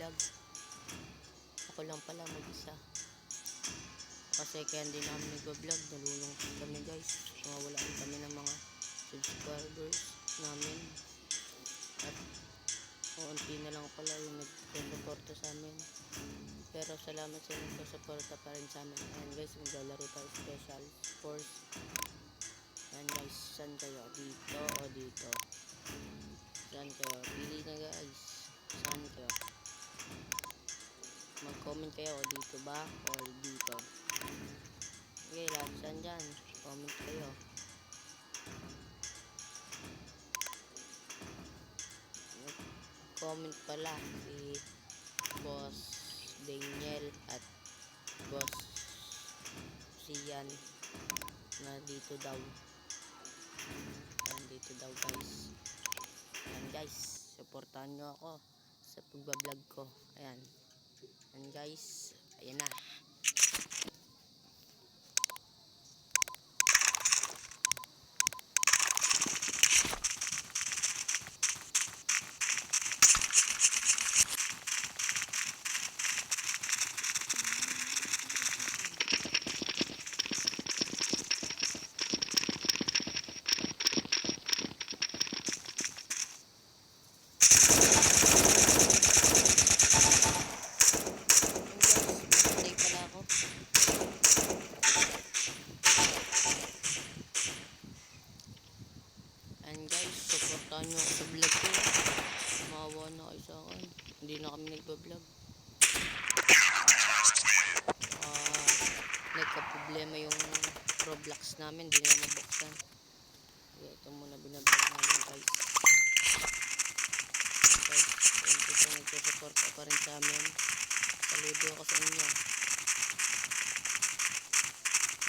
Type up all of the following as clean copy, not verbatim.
nagbablog. Ako lang pala mag-isa. Kasi kaya hindi namin nagbablog, nalulungkot kami guys. Mawawalaan kami ng mga subscribers namin. At unti na lang pala yung nagsusuporta sa amin. Pero salamat sa inyo, suporta pa rin sa amin. Ayan guys, maglalaro tayo special force. Ayan guys, saan kayo? Dito o dito? Saan kayo? Pili na guys. Saan kayo? Mag-comment kayo, dito ba o dito? Okay, lahat saan dyan? Comment kayo. Comment pala si Boss Daniel at Boss Sian na dito daw. Ayan, dito daw guys. Ayan guys, supportahan nyo ako sa pagbablog ko. Ayan. Ayan guys, ayan na. And guys, supportahan nyo ako sa vlog ko. Maawa na kayo sa akin. Hindi na kami nagbablog. Nagka-problema yung Roblox namin. Hindi na mabuksan. Kaya ito muna binablog namin guys. Guys, thank you po, nagsusuporta pa rin sa amin. Saludo ako sa inyo.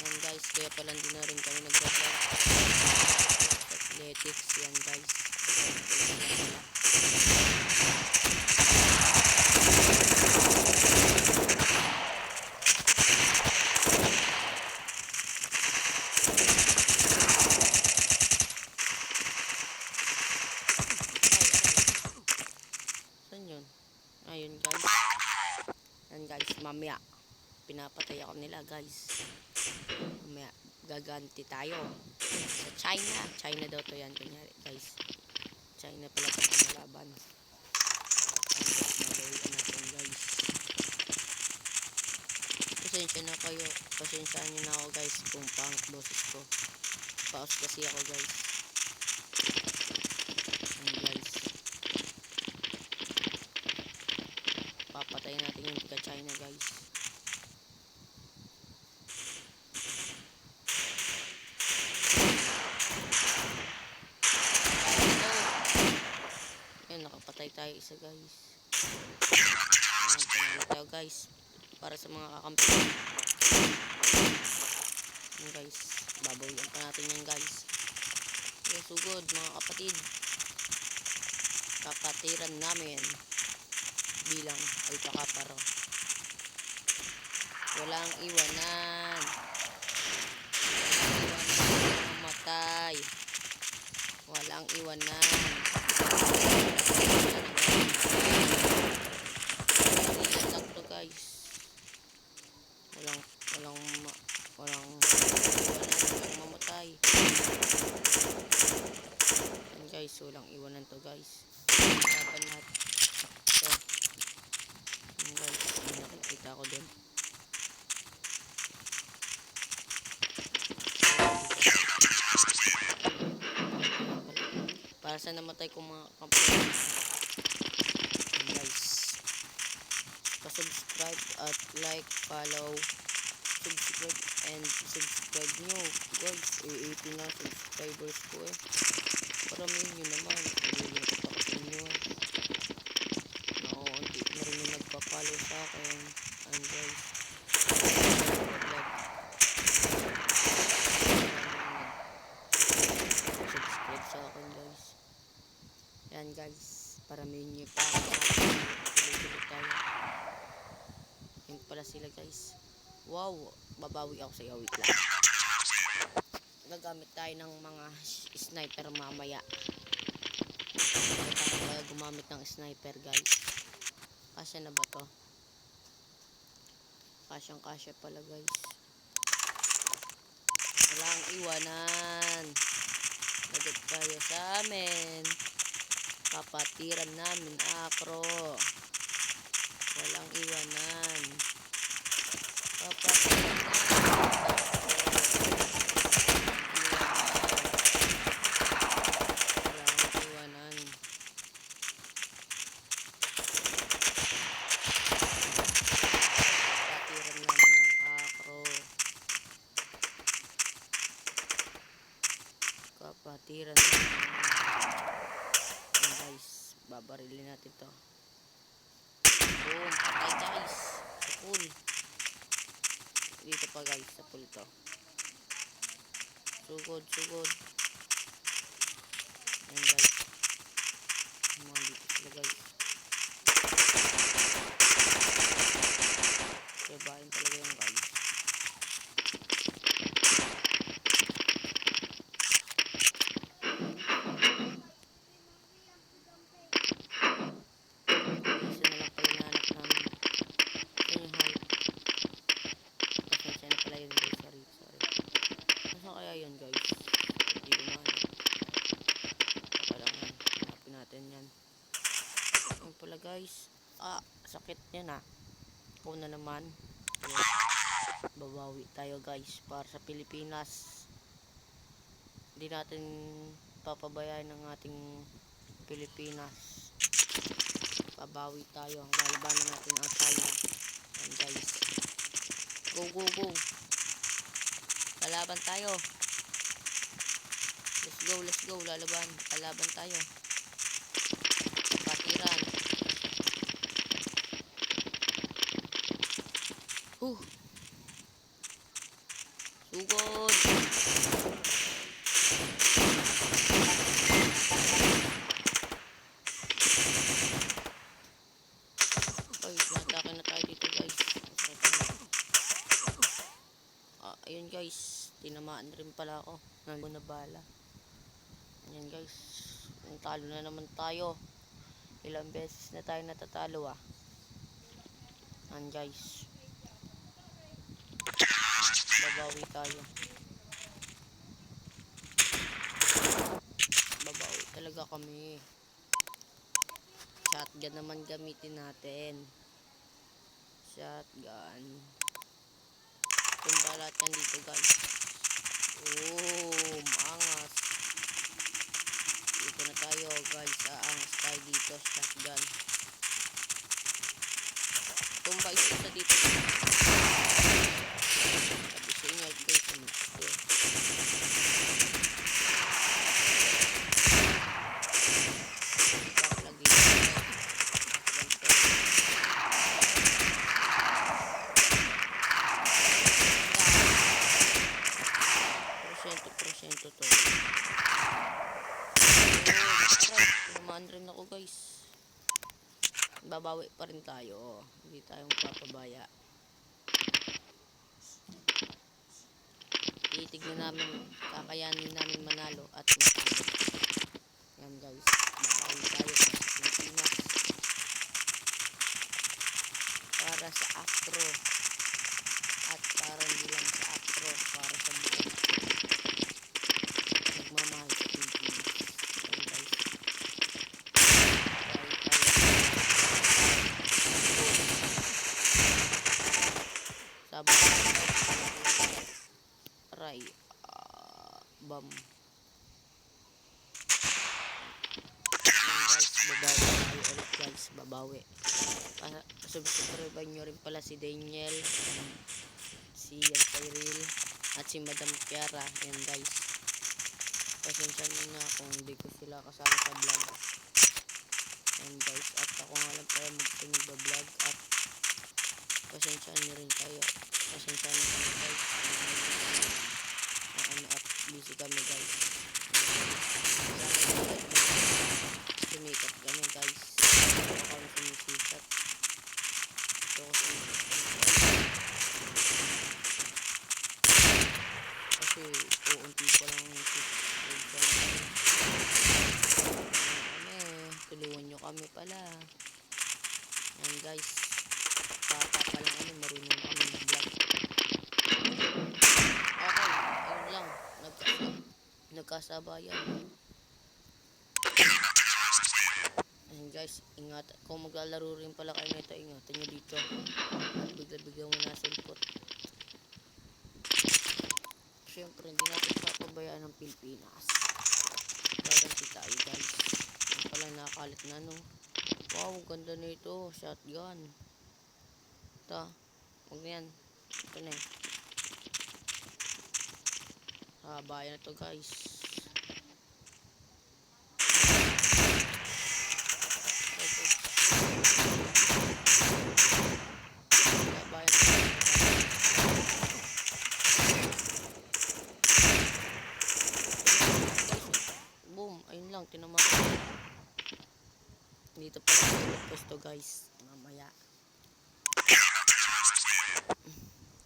Yan guys, kaya pala hindi na rin kami nagbablog. Athletics yan guys. Saan yun? Ayun guys. Yan guys, mamaya pinapatay ako nila guys. Mamaya gaganti tayo sa China daw to yan kunyari guys. China pala sa kamalaban. Magawian natin guys. Pasensya na kayo, pasensya nyo na ako guys kung pangit boses ko. Paus kasi ako guys. Ayan guys, papatayin natin yung taga China guys. Ayan, nakapatay tayo isa guys. Ayan, panalo tayo guys para sa mga kakampi. Ayan guys, babawian pa natin yan guys. Okay, sugod mga kapatid, kakatiran namin bilang alpakaparo. Walang iwanan, mamatay, walang iwanan. Ilan lang to guys. Walang iwanan, walang mamatay. Yan guys, walang iwanan to guys. Laban lahat. So, yan guys, may nakikita ko dun. Para sa namatay kong mga kampiyon. Guys, pa-subscribe at like, follow, subscribe and subscribe nyo guys. 18 na subscribers ko eh. Paramihin nyo naman. Nilulungkot ako sa inyo eh. Nakuunti na rin yung nagpa-follow sa akin. And guys, subscribe sa akin guys. Yan guys, paramihin nyo pa ako. Tayo. Yan pala sila guys. Wow, babawi ako sa iyo. Wait lang. Gagamit tayo ng mga sniper mamaya. Tayo gumamit ng sniper guys. Kasya na ba to? Kasyang kasya pala guys. Walang iwanan. Lagot kayo sa amin. Kapatiran namin akro. Walang iwanan. Kapatiran namin akro. Walang iwanan. Kapatiran namin ang akro. Kapatiran namin. Ayan guys, babarilin natin to. Boom, patay guys. Sa pool. Dito pa guys, sa pool to. Sugod, sugod. Ayan guys. Mga dito sila guys. Sabahin talaga yung guys. Isa na lang pala nahanap namin. Ayan yung height. Pasensya na pala yun guys. Sorry, sorry. Nasaan kaya yun guys? Hindi lumana. Kailangan hanapin natin yan. Ayan pala guys. Sakit yan ah. Ako na naman. Yes. Babawi tayo guys para sa Pilipinas. Hindi natin papabayaan ng ating Pilipinas. Babawi tayo. Lalabanan natin ang Thailand. Ayan guys. Go, go, go. Lalaban tayo. Let's go, let's go. Lalaban tayo. Patiran. Sugod. Ay, natake na tayo dito guys. Ayun guys. Tinamaan rin pala ako. Nandun na bala. Ayan guys. Talo na naman tayo. Ilang beses na tayo natatalo ah. Ayan guys. Babawi tayo. Babawi talaga kami. Shotgun naman gamitin natin. Shotgun. Tumba lahat yan dito guys. Oh, maangas. Dito na tayo guys. Aangas tayo dito. Shotgun. Tumba isa dito. Sabi sa inyo guys. Porsyento to. Tumaan rin ako guys. Babawi pa rin tayo. Hindi tayong papabaya. Titignan namin, kakayanin namin manalo at matalo. Yan guys, babawi tayo sa Pilipinas. Para sa Actro. At para hindi lang sa Actro, para sa buhay. Nagmamahal sa Pilipinas. Yan guys. Sabi aray bam guys, babawi tayo ulit guys, babawi. Subscribe nyo rin pala si Daniel, si Cyril at si Madam Kiara. Yan guys, pasensya nyo na kung hindi ko sila kasama sa vlog. Yan guys, at ako nga lang pala mag-vlog at pasensya nyo rin kayo. Pasensya nyo kami guys. At busy kami guys. Sumikat kami guys. Ako kami sumisikat. Ito ko sumisikat kasi uunti pa lang yung tulungan nyo kami pala. Yan guys. Bata pa lang kami, marunong na kami mag-vlog. Okay, ayun lang. Nagkasabayan. Ayan guys, ingat. Kung maglalaro rin pala kayo nito, ingatan nyo dito. At bigla-bigla mo nasulpot. Siyempre, hindi natin papabayaan ng Pilipinas. Gaganti tayo guys. Yung pala nakakalit na no. Wow, ganda na ito. Shotgun. Ito. Huwag na yan. Ito na eh. Bayan na to guys. Bayan na to. Boom. Ayun lang. Tinamaan ko. Dito pala sa pwesto guys. Mamaya.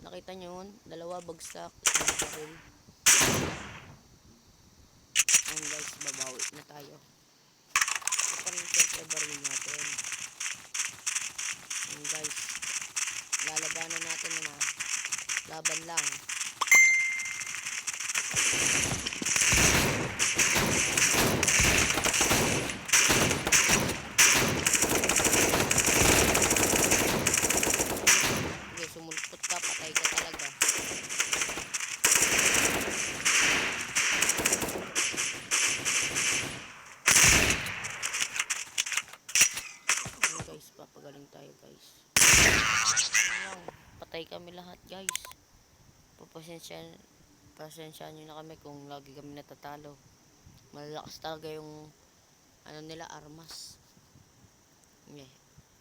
Nakita nyo yun? Dalawa bagsak. Isang baril. Ayan guys. Babawi na tayo. Ito pa rin siyempre baril natin. Ayan guys. Lalabanan natin na. Laban lang. Okay, sumulpot ka. Patay ka talaga. Ayan guys. Papagaling tayo guys. Ayan. Patay kami lahat guys. Pasensya nyo na kami kung lagi kami natatalo. Malalakas talaga yung ano nila, armas. Okay.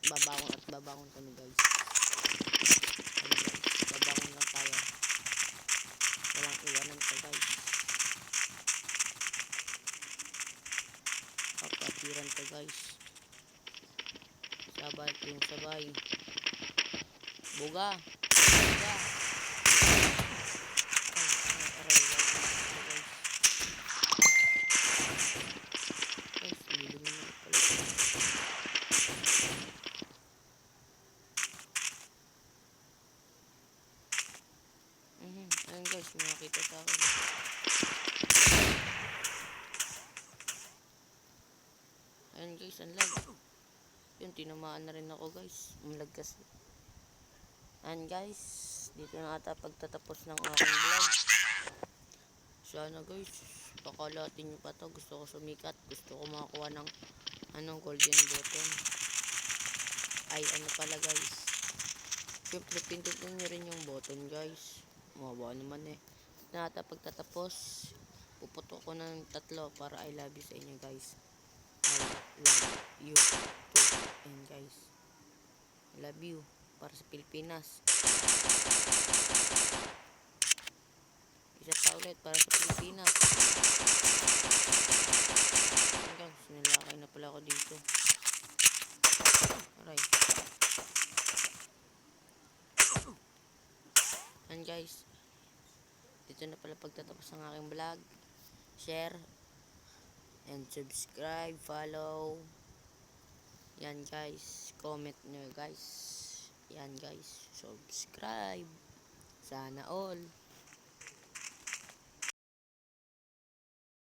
Babangon at babangon kami guys. Ayan guys. Babangon lang tayo. Walang iwanan pa guys. Kapatiran ka guys. Sabay yung sabay. Buga. Buga. Aray, guys. Guys, bilhin na pala. Ayun guys, may nakita sa akin. Ayun guys, ang lag. Yun, tinamaan na rin ako guys. Ang lag kasi. Ayun guys, dito na ata pagtatapos ng aking vlog. Sana guys, pakalatin nyo pa to. Gusto ko sumikat. Gusto ko makakuha ng golden button. Ay, ano pala guys. Siyempre, pindutin nyo rin yung button guys. Mawawa naman eh. Na ata pagtatapos, puputo ko ng 3 para I love you sa inyo guys. I love you too. And guys, I love you para sa Pilipinas. Isa pa ulit para sa Pilipinas. And guys, nilakay na pala ako dito. Aray. And guys, dito na pala pagtatapos ng aking vlog. Share and subscribe, follow. Yan guys, comment nyo guys. Yan guys, subscribe. Sana all.